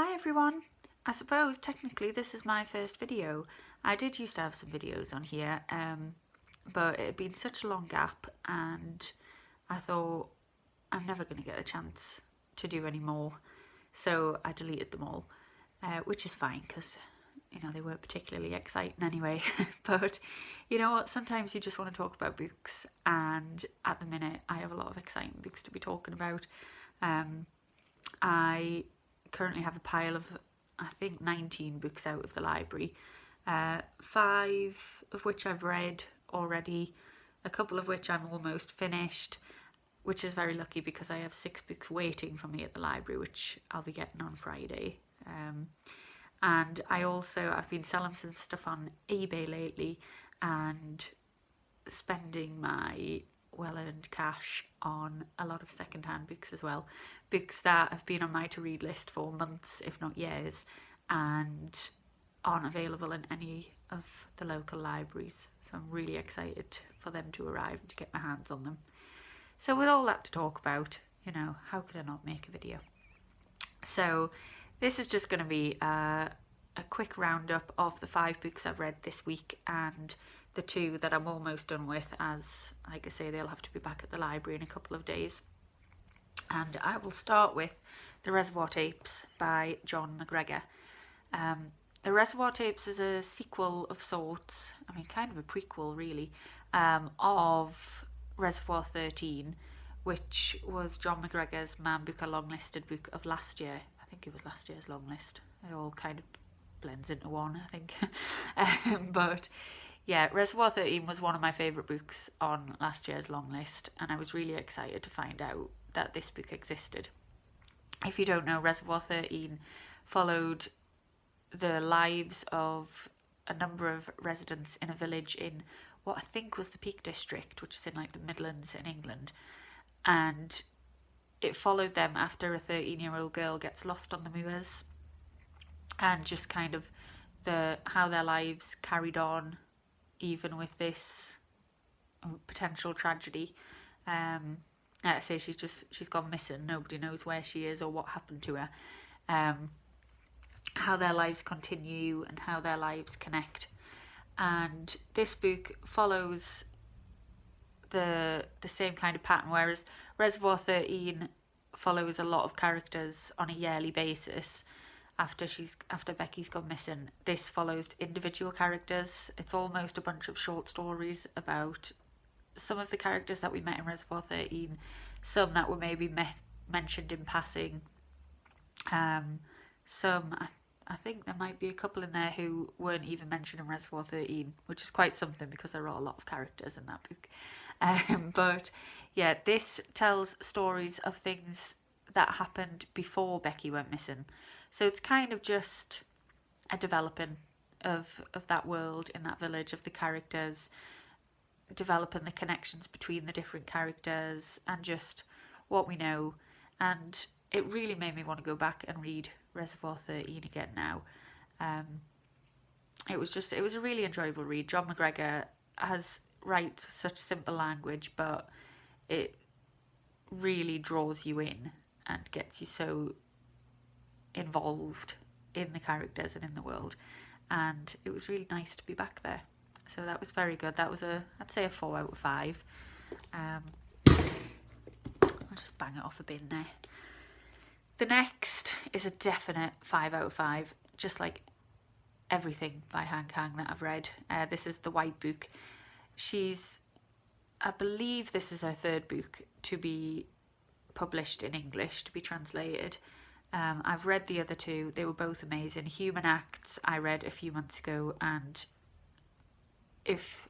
Hi everyone! I suppose technically this is my first video. I did used to have some videos on here, but it had been such a long gap and I thought I'm never going to get a chance to do any more, so I deleted them all, which is fine because they weren't particularly exciting anyway. But you know what, sometimes you just want to talk about books, and at the minute I have a lot of exciting books to be talking about. I currently have a pile of, I think, 19 books out of the library, 5 of which I've read already, a couple of which I'm almost finished, which is very lucky because I have 6 books waiting for me at the library, which I'll be getting on Friday. And I've been selling some stuff on eBay lately and spending my well-earned cash on a lot of second-hand books as well. Books that have been on my to-read list for months, if not years, and aren't available in any of the local libraries. So I'm really excited for them to arrive and to get my hands on them. So with all that to talk about, how could I not make a video? So this is just going to be a quick roundup of the 5 books I've read this week and the 2 that I'm almost done with, as, like I say, they'll have to be back at the library in a couple of days. And I will start with The Reservoir Tapes by John McGregor. The Reservoir Tapes is a sequel of sorts, kind of a prequel really, of Reservoir 13, which was John McGregor's Man Booker long-listed book of last year. I think it was last year's long list. It all kind of blends into one, I think. But yeah, Reservoir 13 was one of my favourite books on last year's long list, and I was really excited to find out that this book existed. If you don't know, Reservoir 13 followed the lives of a number of residents in a village in what I think was the Peak District, which is in like the Midlands in England, and it followed them after a 13-year-old girl gets lost on the moors, and just kind of how their lives carried on even with this potential tragedy. Like I say, she's gone missing. Nobody knows where she is or what happened to her. How their lives continue and how their lives connect. And this book follows the same kind of pattern, whereas Reservoir 13 follows a lot of characters on a yearly basis. After Becky's gone missing, this follows individual characters. It's almost a bunch of short stories about some of the characters that we met in Reservoir 13, some that were maybe mentioned in passing. Some, I think there might be a couple in there who weren't even mentioned in Reservoir 13, which is quite something because there are a lot of characters in that book. But yeah, this tells stories of things that happened before Becky went missing. So it's kind of just a developing of that world in that village, of the characters, developing the connections between the different characters and just what we know. And it really made me want to go back and read Reservoir 13 again now. It was a really enjoyable read. John McGregor writes such simple language, but it really draws you in and gets you so involved in the characters and in the world, and it was really nice to be back there. So that was very good. That was I'd say a 4 out of 5. I'll just bang it off a bin there. The next is a definite 5 out of 5, just like everything by Kang that I've read. This is The White Book. I believe this is her 3rd book to be published in English, to be translated. I've read the other 2. They were both amazing. Human Acts I read a few months ago, and if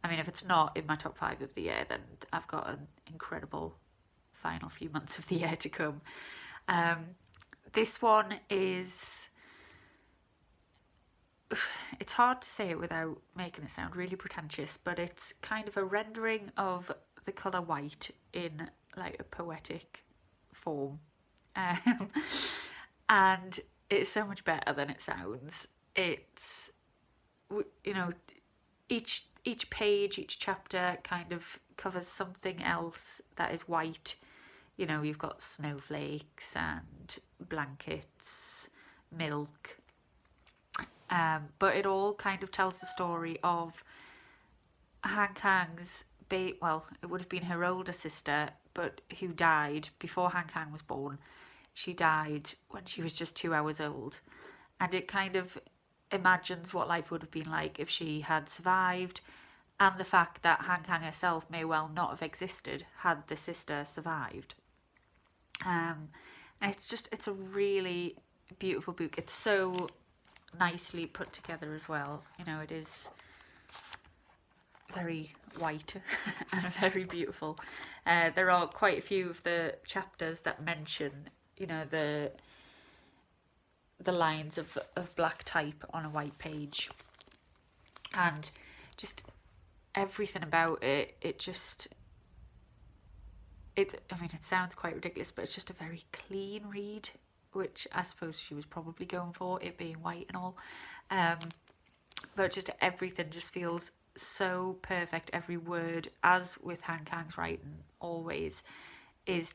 it's not in my top 5 of the year, then I've got an incredible final few months of the year to come. This one is, it's hard to say it without making it sound really pretentious, but it's kind of a rendering of the colour white in like a poetic form. And it's so much better than it sounds. It's, each page, each chapter kind of covers something else that is white. You've got snowflakes and blankets milk. But it all kind of tells the story of Han Kang's well, it would have been her older sister, but who died before Han Kang was born. She died when she was just 2 hours old. And it kind of imagines what life would have been like if she had survived, and the fact that Han Kang herself may well not have existed had the sister survived. And it's a really beautiful book. It's so nicely put together as well. You know, it is very white and very beautiful. There are quite a few of the chapters that mention, you know, the lines of black type on a white page, and just everything about it. I mean, it sounds quite ridiculous, but it's just a very clean read, which I suppose she was probably going for, it being white and all. But just everything just feels so perfect. Every word, as with Han Kang's writing always, is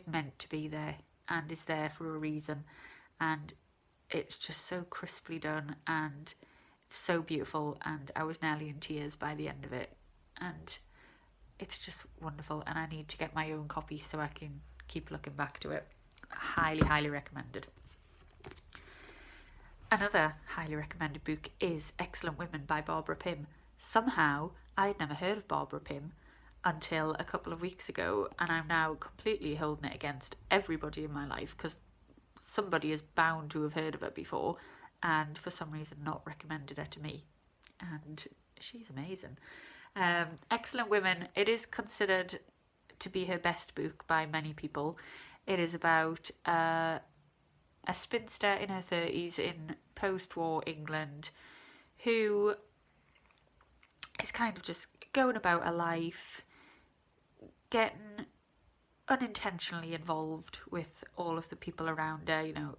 meant to be there and is there for a reason. And it's just so crisply done, and it's so beautiful, and I was nearly in tears by the end of it. And it's just wonderful, and I need to get my own copy so I can keep looking back to it. Highly, highly recommended. Another highly recommended book is Excellent Women by Barbara Pym. Somehow, I had never heard of Barbara Pym until a couple of weeks ago, and I'm now completely holding it against everybody in my life because somebody is bound to have heard of her before, and for some reason not recommended her to me. And she's amazing. Excellent Women, it is considered to be her best book by many people. It is about a spinster in her 30s in post-war England who is kind of just going about her life, getting unintentionally involved with all of the people around her. You know,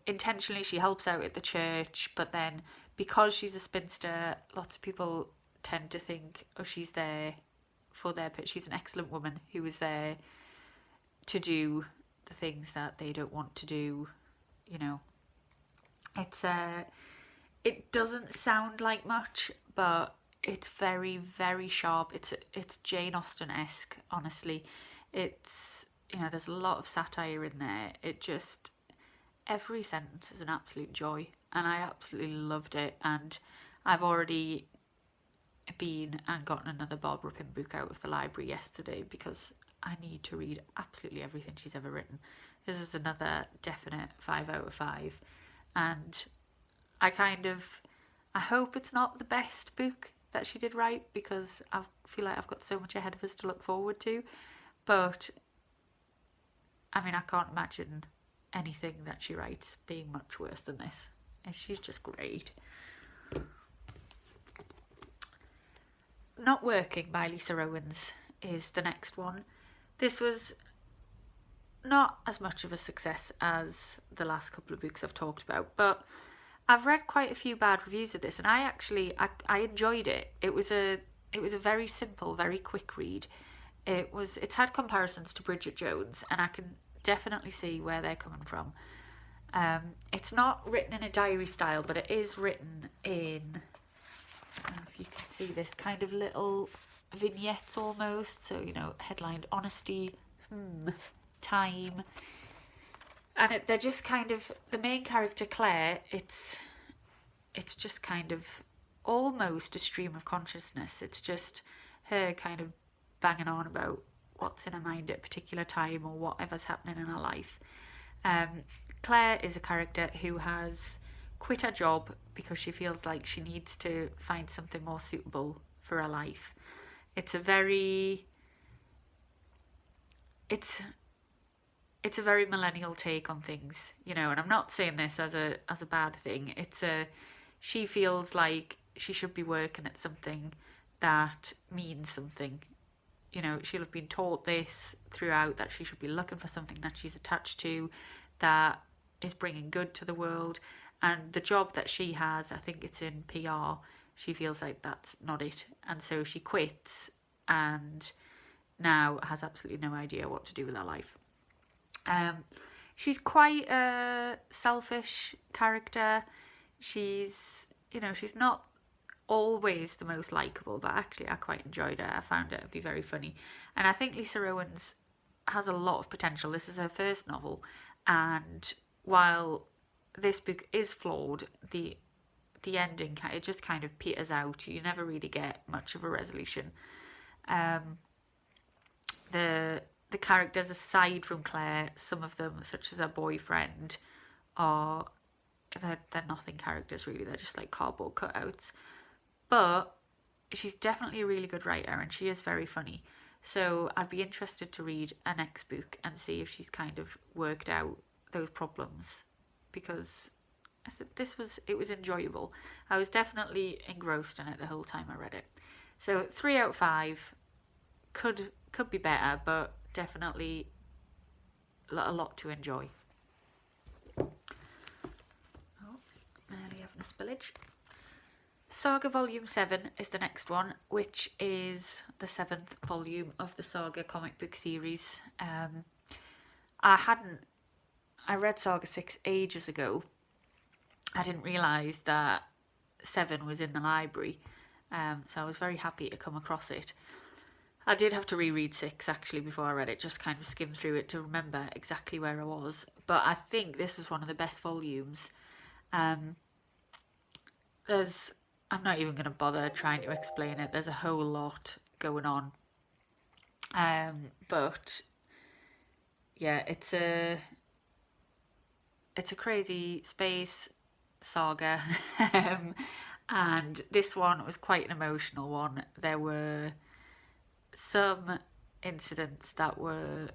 intentionally she helps out at the church, but then because she's a spinster, lots of people tend to think, oh, she's there for their, but she's an excellent woman who is there to do the things that they don't want to do. You know, it doesn't sound like much, but it's very, very sharp. It's Jane Austen-esque, honestly. It's, you know, there's a lot of satire in there. Every sentence is an absolute joy, and I absolutely loved it. And I've already been and gotten another Barbara Pym book out of the library yesterday because I need to read absolutely everything she's ever written. This is another definite 5 out of 5, and I hope it's not the best book that she did write because I feel like I've got so much ahead of us to look forward to. But I mean, I can't imagine anything that she writes being much worse than this. And she's just great. Not Working by Lisa Owens is the next one. This was not as much of a success as the last couple of books I've talked about, but I've read quite a few bad reviews of this, and I enjoyed it. It was a very simple, very quick read. It's had comparisons to Bridget Jones, and I can definitely see where they're coming from. It's not written in a diary style, but it is written in, I don't know if you can see this, kind of little vignettes almost. So, you know, headlined honesty, time. And they're just kind of, the main character Claire, it's just kind of almost a stream of consciousness. It's just her kind of banging on about what's in her mind at a particular time or whatever's happening in her life. Claire is a character who has quit her job because she feels like she needs to find something more suitable for her life. It's a very millennial take on things, you know, and I'm not saying this as a bad thing. She feels like she should be working at something that means something. You know, she'll have been taught this throughout, that she should be looking for something that she's attached to, that is bringing good to the world. And the job that she has, I think it's in PR, she feels like that's not it. And so she quits and now has absolutely no idea what to do with her life. she's quite a selfish character. She's, she's not always the most likeable, but actually I quite enjoyed her. I found her to be very funny. And I think Lisa Owens has a lot of potential. This is her first novel, and while this book is flawed, the ending, it just kind of peters out. You never really get much of a resolution. The characters, aside from Claire, some of them, such as her boyfriend, they're nothing characters really. They're just like cardboard cutouts. But she's definitely a really good writer, and she is very funny. So I'd be interested to read her next book and see if she's kind of worked out those problems, because it was enjoyable. I was definitely engrossed in it the whole time I read it. So 3 out of 5. Could be better, but definitely a lot to enjoy. Oh, nearly having a spillage. Saga Volume 7 is the next one, which is the 7th volume of the Saga comic book series. I read Saga 6 ages ago. I didn't realise that 7 was in the library, so I was very happy to come across it. I did have to reread 6 actually before I read it, just kind of skim through it to remember exactly where I was. But I think this is one of the best volumes. I'm not even going to bother trying to explain it. There's a whole lot going on. But yeah, it's a crazy space saga. And this one was quite an emotional one. There were some incidents that were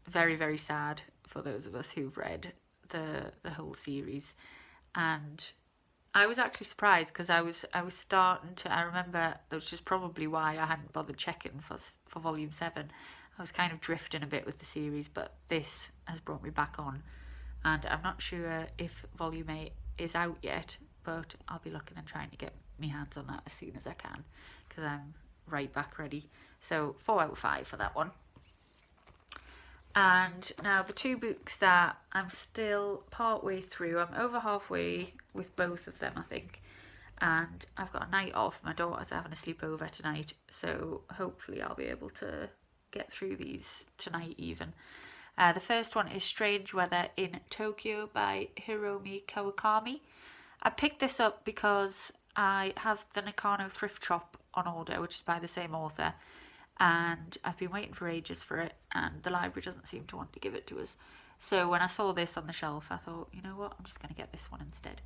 very, very sad for those of us who've read the whole series, and I was actually surprised because I was starting to. I remember that was just probably why I hadn't bothered checking for volume 7. I was kind of drifting a bit with the series, but this has brought me back on, and I'm not sure if volume 8 is out yet, but I'll be looking and trying to get my hands on that as soon as I can, because I'm right back ready. So 4 out of 5 for that one. And now the 2 books that I'm still part way through. I'm over halfway with both of them, I think. And I've got a night off. My daughter's having a sleepover tonight, so hopefully I'll be able to get through these tonight even. The first one is Strange Weather in Tokyo by Hiromi Kawakami. I picked this up because I have the Nakano Thrift Shop on order, which is by the same author, and I've been waiting for ages for it, and the library doesn't seem to want to give it to us. So when I saw this on the shelf, I thought, you know what, I'm just going to get this one instead.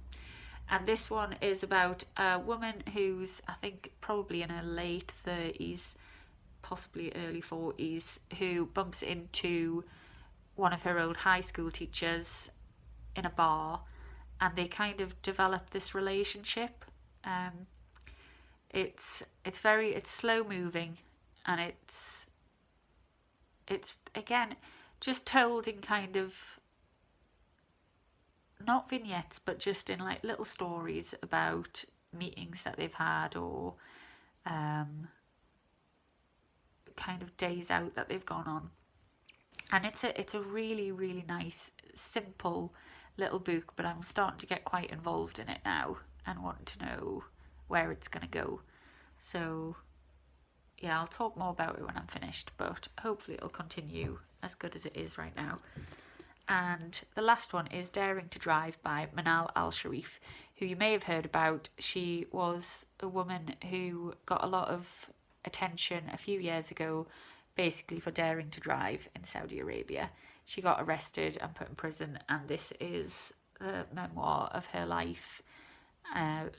And this one is about a woman who's, I think, probably in her late 30s, possibly early 40s, who bumps into one of her old high school teachers in a bar, and they kind of develop this relationship. It's slow moving, and it's again just told in kind of not vignettes, but just in like little stories about meetings that they've had, or kind of days out that they've gone on. And it's a really, really nice, simple little book, but I'm starting to get quite involved in it now and want to know where it's going to go. So yeah, I'll talk more about it when I'm finished, but hopefully it'll continue as good as it is right now. And the last one is Daring to Drive by Manal Al-Sharif, who you may have heard about. She was a woman who got a lot of attention a few years ago, basically for daring to drive in Saudi Arabia. She got arrested and put in prison, and this is the memoir of her life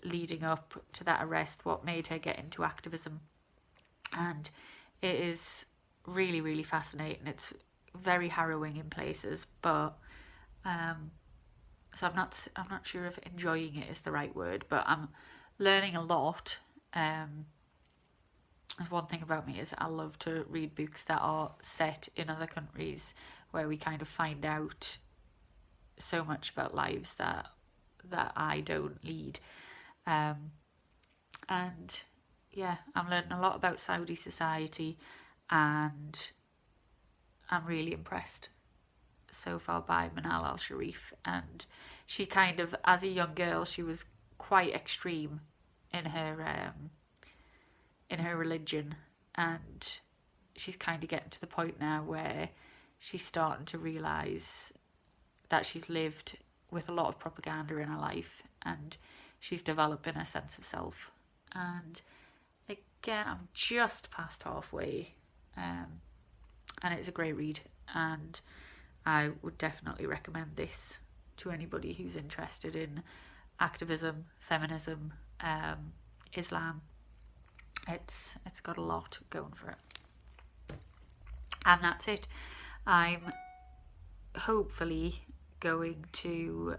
leading up to that arrest, what made her get into activism. And it is really, really fascinating. It's very harrowing in places, but so I'm not sure if enjoying it is the right word, but I'm learning a lot. One thing about me is I love to read books that are set in other countries, where we kind of find out so much about lives that I don't lead. And yeah, I'm learning a lot about Saudi society, and I'm really impressed. so far by Manal Al-Sharif, and she kind of, as a young girl, she was quite extreme in her religion, and she's kind of getting to the point now where she's starting to realise that she's lived with a lot of propaganda in her life, and she's developing a sense of self. And again, I'm just past halfway, and it's a great read, and I would definitely recommend this to anybody who's interested in activism, feminism, Islam. It's got a lot going for it. And that's it. I'm hopefully going to,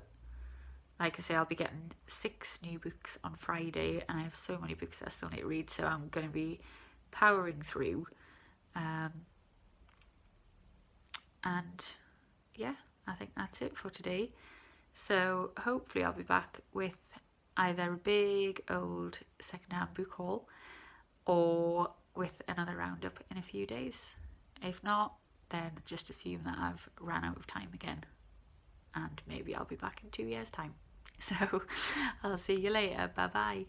like I say, I'll be getting 6 new books on Friday, and I have so many books that I still need to read, so I'm going to be powering through. And yeah, I think that's it for today. So hopefully I'll be back with either a big old secondhand book haul or with another roundup in a few days. If not, then just assume that I've ran out of time again, and maybe I'll be back in 2 years' time. So I'll see you later. Bye bye.